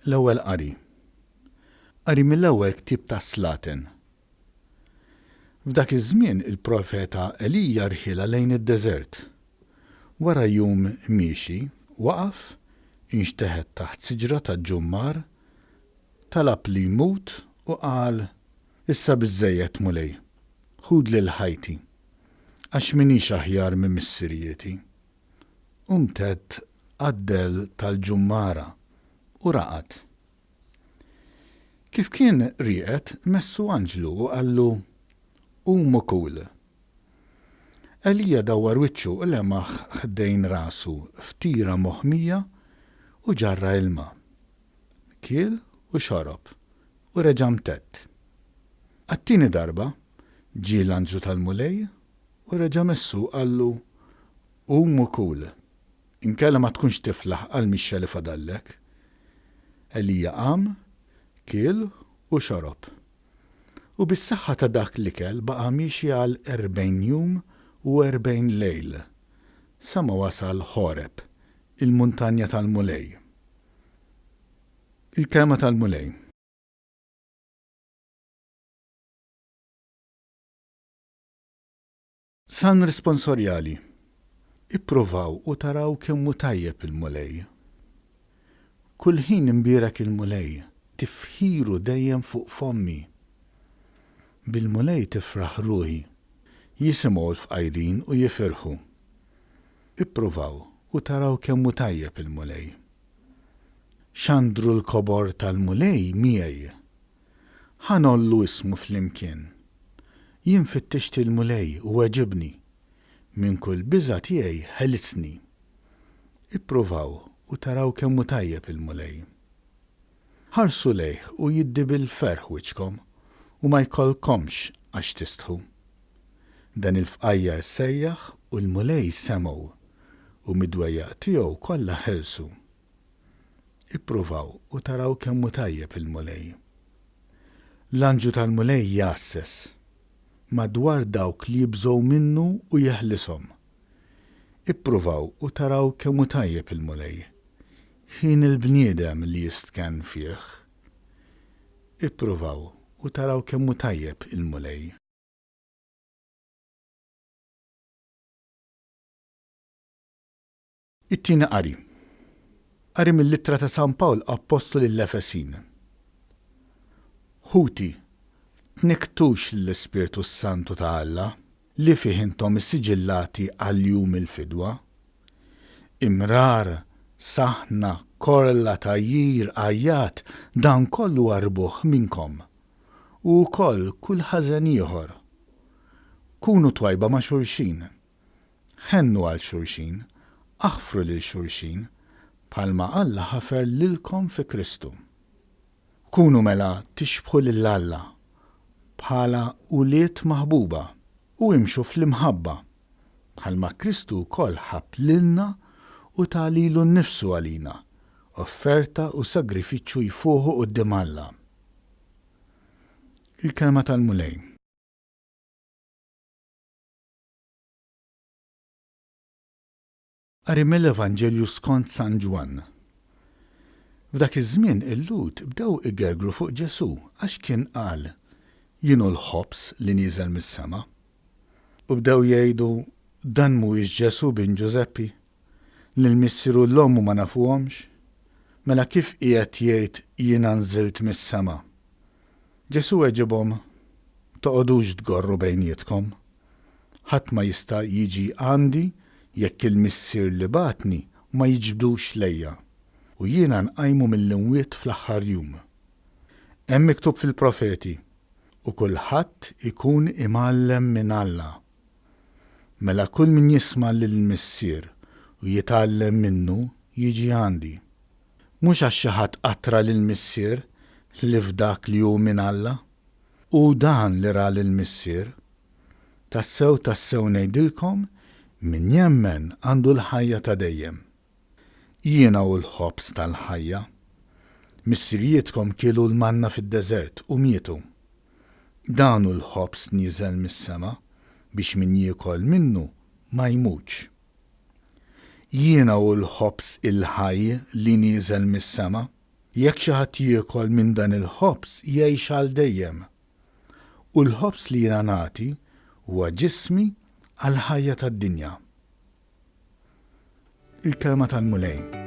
L-ewwel qari. Qari mill-ewwel ktieb ta' Slatin. F'dak iż-żmien il-profeta Elija rħiela lejn id-deżert. Wara jum miexi, waqaf, inxteħed taħt siġra ta' ġummar, talab li jmut u qal: issa biżżejjed mulej, ħud lil ħajti, għax minix aħjar minn missirieti. Umtet għaddel tal-ġummara u raqad. Kif kien rieqed, messu anġlu u qallu: qumu kul. Elija dawwar wiċċu u lemaħ ħdejn rasu f'tira moħmija u ġarra ilma. Kiel u xorob u reġa' mtett. Għat-tieni darba ġie l-anġlu tal-mulej u reġa' messu qallu: qumu kul. Inkella ma tkunx tiflaħ għal mixxa li fadallek. Elija qam, kiel u xorob. U bis-saħħa ta' dak l-ikel baqa' miexi għal 40 jum u 40 lejl, sa ma wasal Ħoreb, il-muntanja tal-mulej. Il-kelma tal-mulej. San responsorjali. Ippruvaw u taraw kemmu tajjeb il-mulej. Kull ħin imbierek il-mulej, tifħiru dejjem fuq fommi. Bil-mulej tifraħ ruħi, jisimgħu l-fqajrin u jifirħu. Ippruvaw u taraw kemmu tajjeb il-mulej. Xandru l-kobor tal-mulej miegħi. Ħanollu ismu flimkien. Jien fittixt il-mulej u weġibni. Min kull biża' tiegħi ħelisni. Ippruvaw u taraw kemmu tajjeb il-mulej. Ħarsu lejh u jiddi bil-ferħ wiċkom u ma jkollkomx għax tistħu. Dan il-fqajjar sejjaħ u l-mulej semgħu u mid-dwejjaq tiegħu kollha ħelsu. Ippruvaw u taraw kemmu tajjeb il-mulej. L-anġu tal-mulej jassess madwar dawk li jibżgħu minnu u jeħlishom. Ippruvaw u taraw kemmu tajjeb il-mulej. Ħin il-bniedem li jistkan fih. Ippruvaw u taraw kemmu tajjeb il-mulej. It-tieni qari. Qari mill-Littra ta' San Pawl Apostol lill-Efesin. Ħuti, tniktux l-Ispirtu Santu ta' Alla li fih intom is-siġillati għal-jum il-fidwa. Imrar, saħna, korla, tajjir, għajjat, dan kollu arbuħ minnkom. U koll kull ħażen ieħor. Kunu twajba ma' xulxin. Ħennu għal xulxin. Aħfru lil xulxin, bħalma Alla ħafer lilkom fi Kristu. Kunu mela tixbħu lil Alla bħala uliet maħbuba u imxu fl-imħabba bħalma Kristu wkoll ħabb lilna u talilu nnifsu għalina, offerta u sagrifiċċju jfuħu quddiem Alla. Il-kelma tal-mulej. Qari mill-Evanġelju skont San Ġwan. F'dak iż-żmien il-Lut bdew igergru fuq Ġesu għax kien qal: jienu l-ħobs li nieżel mis-sema. U bdew jgħidu: dan mhuwiex Ġesu bin Ġuseppi, li l-missieru l-ommu ma nafuhomx, mela kif qiegħed jgħid jiena nżilt mis-sema. Ġesu weġibhom: toqgħodux tgorru bejnietkom. Ħadd ma jista' jiġi għandi jekk il-missier li batni ma jiġbdux lejja u jiena nqajmu mill-imwiet fl-aħħar jum. Hemm miktub fil-profeti u kulħadd ikun imgħallem minn Alla. Mela kull min jisma' lill-missier u jitgħallem minnu jiġi għandi. Mhux għax xi ħadd qatra lill-missier li f'dak li hu minn Alla u dan li ra lill-missier. Tassew ngħidilkom min jemmen għandu l-ħajja ta' dejjem. Jiena u l-ħobs tal-ħajja. Missirietkom kielu l-manna fid-deżert u mietu. Dan u l-ħobs nieżel mis-sema biex min jiekol minnu ma jmutx. Jiena u l-ħobs il-ħaj li nieżel mis-sema, Jekk xi ħadd jiekol minn dan il-ħobs jgħix għal dejjem. U l-ħobs li jiena nagħti huwa ġismi għal ħajja tad-dinja. Il-kelma tal-Mulej.